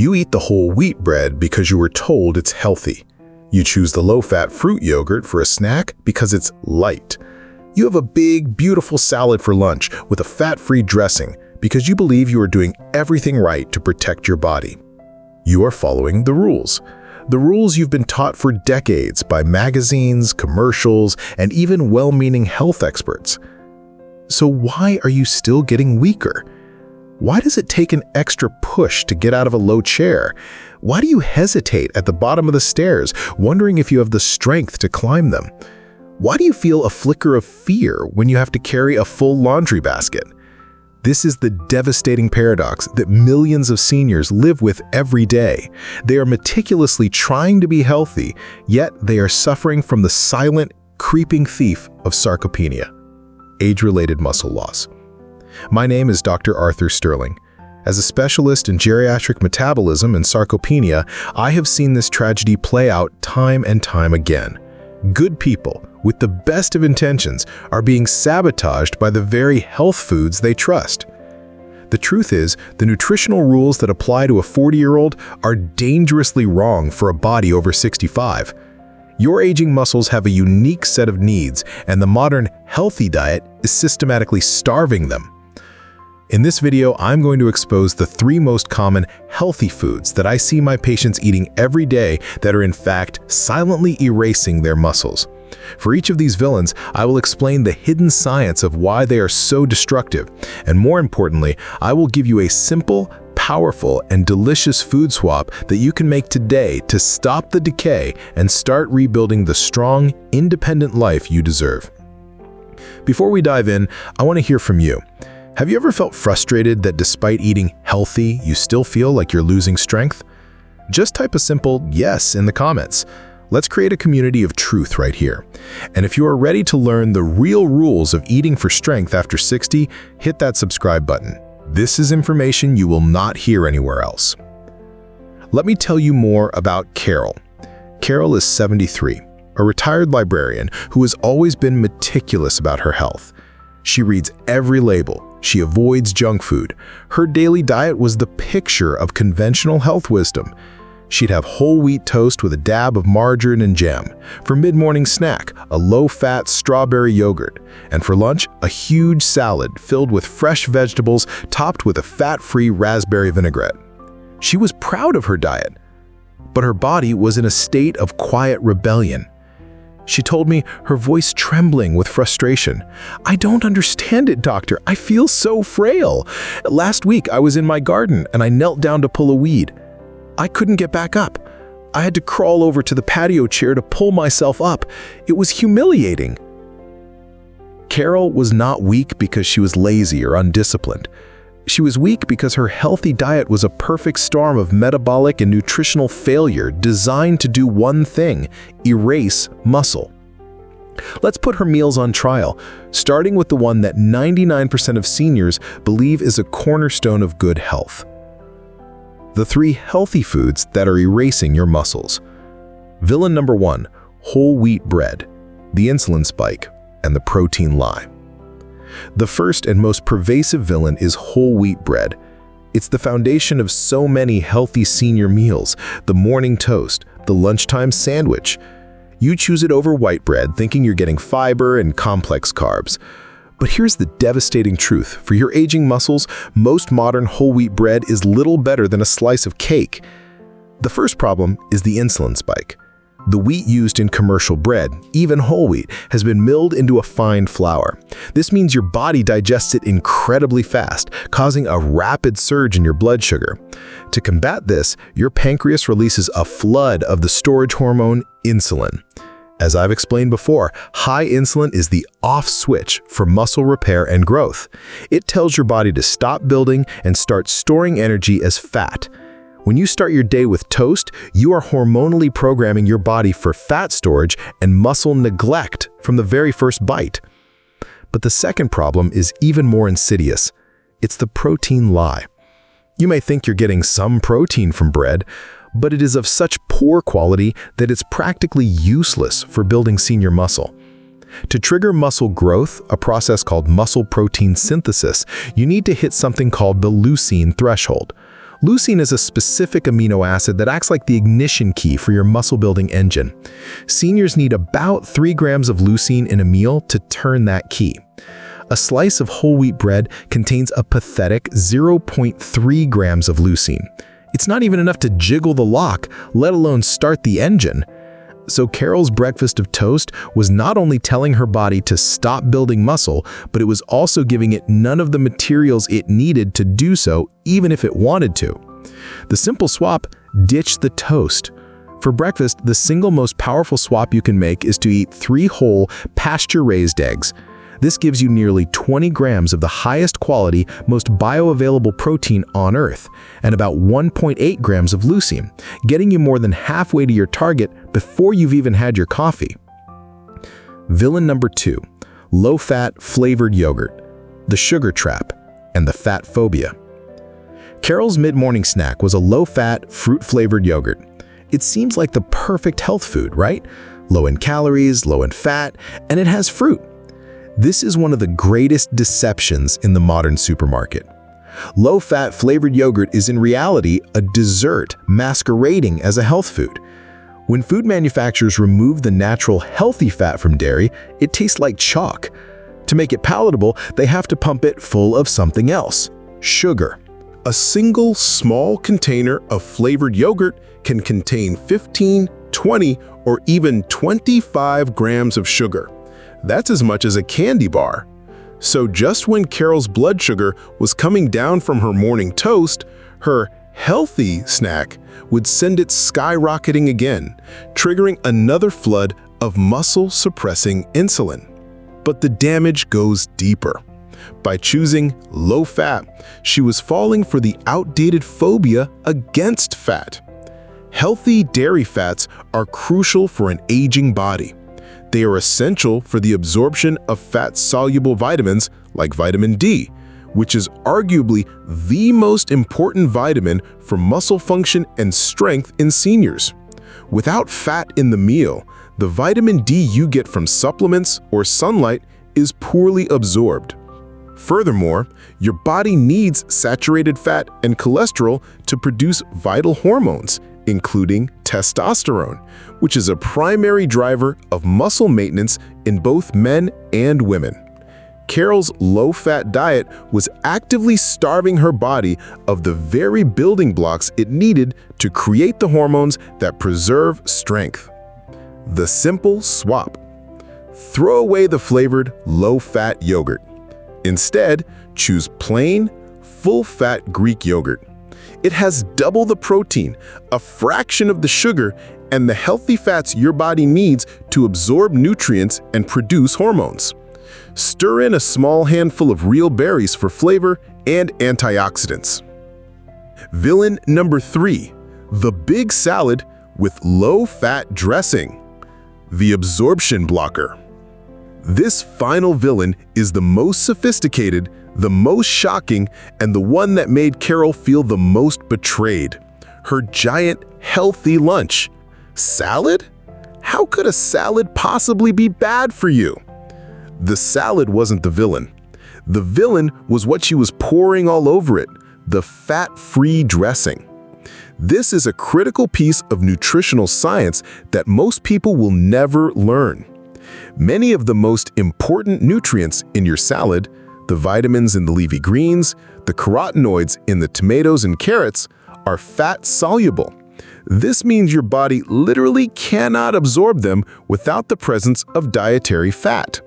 You eat the whole wheat bread because you were told it's healthy. You choose the low-fat fruit yogurt for a snack because it's light. You have a big, beautiful salad for lunch with a fat-free dressing because you believe you are doing everything right to protect your body. You are following the rules. The rules you've been taught for decades by magazines, commercials, and even well-meaning health experts. So why are you still getting weaker? Why does it take an extra push to get out of a low chair? Why do you hesitate at the bottom of the stairs, wondering if you have the strength to climb them? Why do you feel a flicker of fear when you have to carry a full laundry basket? This is the devastating paradox that millions of seniors live with every day. They are meticulously trying to be healthy, yet they are suffering from the silent, creeping thief of sarcopenia, age-related muscle loss. My name is Dr. Arthur Sterling. As a specialist in geriatric metabolism and sarcopenia, I have seen this tragedy play out time and time again. Good people, with the best of intentions, are being sabotaged by the very health foods they trust. The truth is, the nutritional rules that apply to a 40-year-old are dangerously wrong for a body over 65. Your aging muscles have a unique set of needs, and the modern healthy diet is systematically starving them. In this video, I'm going to expose the 3 most common healthy foods that I see my patients eating every day that are in fact silently erasing their muscles. For each of these villains, I will explain the hidden science of why they are so destructive, and more importantly, I will give you a simple, powerful, and delicious food swap that you can make today to stop the decay and start rebuilding the strong, independent life you deserve. Before we dive in, I want to hear from you. Have you ever felt frustrated that despite eating healthy, you still feel like you're losing strength? Just type a simple yes in the comments. Let's create a community of truth right here. And if you are ready to learn the real rules of eating for strength after 60, hit that subscribe button. This is information you will not hear anywhere else. Let me tell you more about Carol. Carol is 73, a retired librarian who has always been meticulous about her health. She reads every label. She avoids junk food. Her daily diet was the picture of conventional health wisdom. She'd have whole wheat toast with a dab of margarine and jam. For mid-morning snack, a low-fat strawberry yogurt. And for lunch, a huge salad filled with fresh vegetables topped with a fat-free raspberry vinaigrette. She was proud of her diet, but her body was in a state of quiet rebellion. She told me, her voice trembling with frustration. "I don't understand it, doctor. I feel so frail. Last week, I was in my garden and I knelt down to pull a weed. I couldn't get back up. I had to crawl over to the patio chair to pull myself up. It was humiliating." Carol was not weak because she was lazy or undisciplined. She was weak because her healthy diet was a perfect storm of metabolic and nutritional failure designed to do one thing: erase muscle. Let's put her meals on trial, starting with the one that 99% of seniors believe is a cornerstone of good health. The 3 healthy foods that are erasing your muscles. Villain number 1, whole wheat bread, the insulin spike, and the protein lie. The first and most pervasive villain is whole wheat bread. It's the foundation of so many healthy senior meals, the morning toast, the lunchtime sandwich. You choose it over white bread, thinking you're getting fiber and complex carbs. But here's the devastating truth. For your aging muscles, most modern whole wheat bread is little better than a slice of cake. The first problem is the insulin spike. The wheat used in commercial bread, even whole wheat, has been milled into a fine flour. This means your body digests it incredibly fast, causing a rapid surge in your blood sugar. To combat this, your pancreas releases a flood of the storage hormone insulin. As I've explained before, high insulin is the off switch for muscle repair and growth. It tells your body to stop building and start storing energy as fat. When you start your day with toast, you are hormonally programming your body for fat storage and muscle neglect from the very first bite. But the second problem is even more insidious. It's the protein lie. You may think you're getting some protein from bread, but it is of such poor quality that it's practically useless for building senior muscle. To trigger muscle growth, a process called muscle protein synthesis, you need to hit something called the leucine threshold. Leucine is a specific amino acid that acts like the ignition key for your muscle-building engine. Seniors need about 3 grams of leucine in a meal to turn that key. A slice of whole wheat bread contains a pathetic 0.3 grams of leucine. It's not even enough to jiggle the lock, let alone start the engine. So Carol's breakfast of toast was not only telling her body to stop building muscle, but it was also giving it none of the materials it needed to do so, even if it wanted to. The simple swap: ditch the toast. For breakfast, the single most powerful swap you can make is to eat 3 whole, pasture-raised eggs. This gives you nearly 20 grams of the highest quality, most bioavailable protein on Earth, and about 1.8 grams of leucine, getting you more than halfway to your target before you've even had your coffee. Villain number 2, low-fat flavored yogurt, the sugar trap, and the fat phobia. Carol's mid-morning snack was a low-fat, fruit-flavored yogurt. It seems like the perfect health food, right? Low in calories, low in fat, and it has fruit. This is one of the greatest deceptions in the modern supermarket. Low-fat flavored yogurt is in reality a dessert masquerading as a health food. When food manufacturers remove the natural healthy fat from dairy, it tastes like chalk. To make it palatable, they have to pump it full of something else: sugar. A single small container of flavored yogurt can contain 15, 20, or even 25 grams of sugar. That's as much as a candy bar. So just when Carol's blood sugar was coming down from her morning toast, her healthy snack would send it skyrocketing again, triggering another flood of muscle-suppressing insulin. But the damage goes deeper. By choosing low fat, she was falling for the outdated phobia against fat. Healthy dairy fats are crucial for an aging body. They are essential for the absorption of fat-soluble vitamins like vitamin D, which is arguably the most important vitamin for muscle function and strength in seniors. Without fat in the meal, the vitamin D you get from supplements or sunlight is poorly absorbed. Furthermore, your body needs saturated fat and cholesterol to produce vital hormones, including testosterone, which is a primary driver of muscle maintenance in both men and women. Carol's low-fat diet was actively starving her body of the very building blocks it needed to create the hormones that preserve strength. The simple swap: throw away the flavored, low-fat yogurt. Instead, choose plain, full-fat Greek yogurt. It has double the protein, a fraction of the sugar, and the healthy fats your body needs to absorb nutrients and produce hormones. Stir in a small handful of real berries for flavor and antioxidants. Villain number 3, the big salad with low-fat dressing, the absorption blocker. This final villain is the most sophisticated, the most shocking, and the one that made Carol feel the most betrayed. Her giant, healthy lunch. Salad? How could a salad possibly be bad for you? The salad wasn't the villain. The villain was what she was pouring all over it: the fat-free dressing. This is a critical piece of nutritional science that most people will never learn. Many of the most important nutrients in your salad, the vitamins in the leafy greens, the carotenoids in the tomatoes and carrots, are fat-soluble. This means your body literally cannot absorb them without the presence of dietary fat.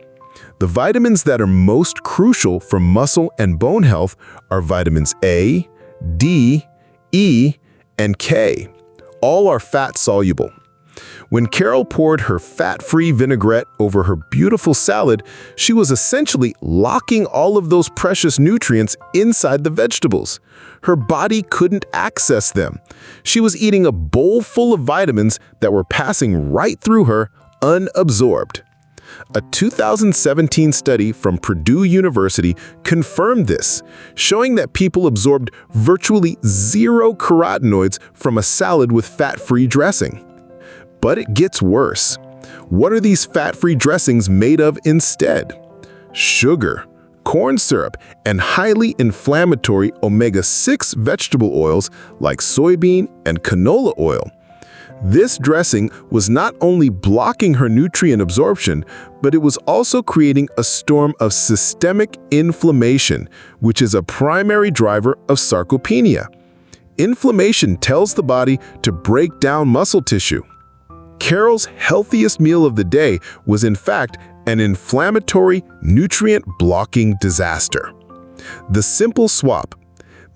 The vitamins that are most crucial for muscle and bone health are vitamins A, D, E, and K. All are fat-soluble. When Carol poured her fat-free vinaigrette over her beautiful salad, she was essentially locking all of those precious nutrients inside the vegetables. Her body couldn't access them. She was eating a bowl full of vitamins that were passing right through her, unabsorbed. A 2017 study from Purdue University confirmed this, showing that people absorbed virtually 0 carotenoids from a salad with fat-free dressing. But it gets worse. What are these fat-free dressings made of instead? Sugar, corn syrup, and highly inflammatory omega-6 vegetable oils like soybean and canola oil. This dressing was not only blocking her nutrient absorption, but it was also creating a storm of systemic inflammation, which is a primary driver of sarcopenia. Inflammation tells the body to break down muscle tissue. Carol's healthiest meal of the day was in fact an inflammatory, nutrient-blocking disaster. The simple swap.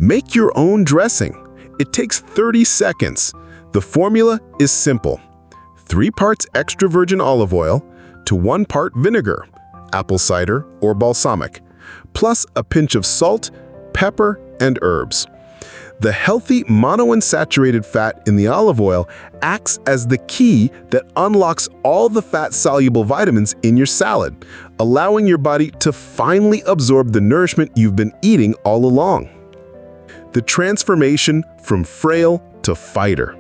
Make your own dressing. It takes 30 seconds. The formula is simple. 3 parts extra virgin olive oil to 1 part vinegar, apple cider or balsamic, plus a pinch of salt, pepper, and herbs. The healthy monounsaturated fat in the olive oil acts as the key that unlocks all the fat-soluble vitamins in your salad, allowing your body to finally absorb the nourishment you've been eating all along. The transformation from frail to fighter.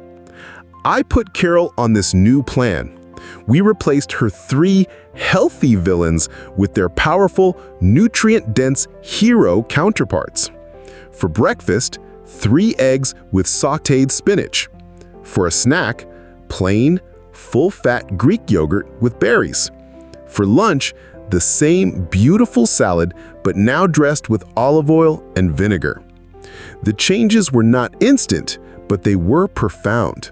I put Carol on this new plan. We replaced her 3 healthy villains with their powerful, nutrient-dense hero counterparts. For breakfast, 3 eggs with sautéed spinach. For a snack, plain, full-fat Greek yogurt with berries. For lunch, the same beautiful salad, but now dressed with olive oil and vinegar. The changes were not instant, but they were profound.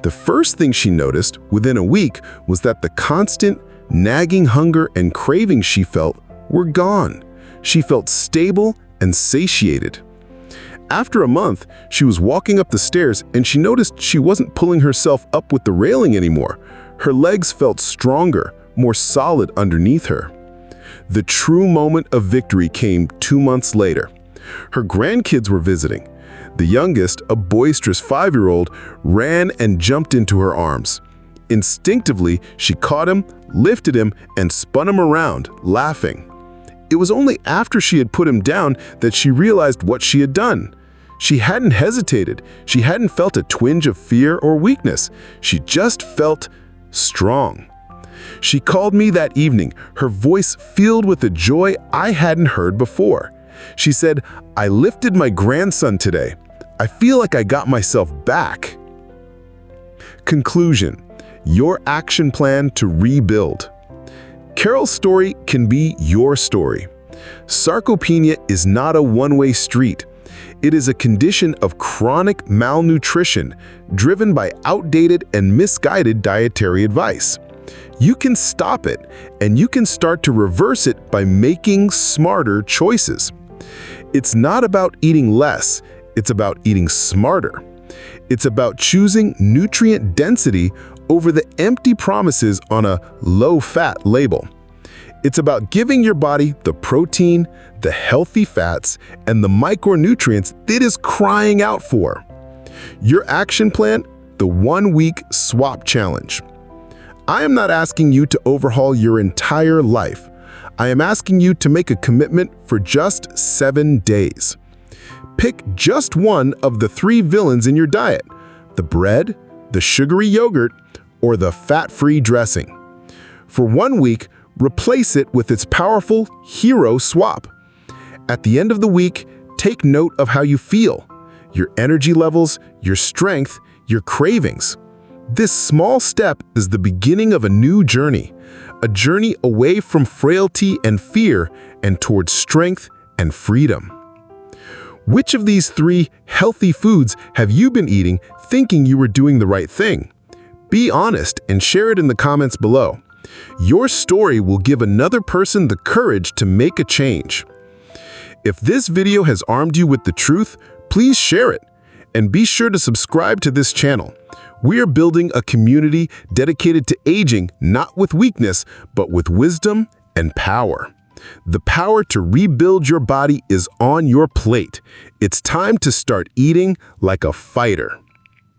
The first thing she noticed within a week was that the constant, nagging hunger and cravings she felt were gone. She felt stable and satiated. After a month, she was walking up the stairs and she noticed she wasn't pulling herself up with the railing anymore. Her legs felt stronger, more solid underneath her. The true moment of victory came 2 months later. Her grandkids were visiting. The youngest, a boisterous 5-year-old, ran and jumped into her arms. Instinctively, she caught him, lifted him, and spun him around, laughing. It was only after she had put him down that she realized what she had done. She hadn't hesitated. She hadn't felt a twinge of fear or weakness. She just felt strong. She called me that evening, her voice filled with a joy I hadn't heard before. She said, "I lifted my grandson today. I feel like I got myself back." Conclusion: your action plan to rebuild. Carol's story can be your story. Sarcopenia is not a one-way street. It is a condition of chronic malnutrition driven by outdated and misguided dietary advice. You can stop it, and you can start to reverse it by making smarter choices. It's not about eating less, it's about eating smarter. It's about choosing nutrient density over the empty promises on a low-fat label. It's about giving your body the protein, the healthy fats, and the micronutrients it is crying out for. Your action plan: the 1-week swap challenge. I am not asking you to overhaul your entire life. I am asking you to make a commitment for just 7 days. Pick just one of the 3 villains in your diet: the bread, the sugary yogurt, or the fat-free dressing. For 1 week, replace it with its powerful hero swap. At the end of the week, take note of how you feel, your energy levels, your strength, your cravings. This small step is the beginning of a new journey, a journey away from frailty and fear and towards strength and freedom. Which of these 3 healthy foods have you been eating thinking you were doing the right thing? Be honest and share it in the comments below. Your story will give another person the courage to make a change. If this video has armed you with the truth, please share it. And be sure to subscribe to this channel. We are building a community dedicated to aging not with weakness, but with wisdom and power. The power to rebuild your body is on your plate. It's time to start eating like a fighter.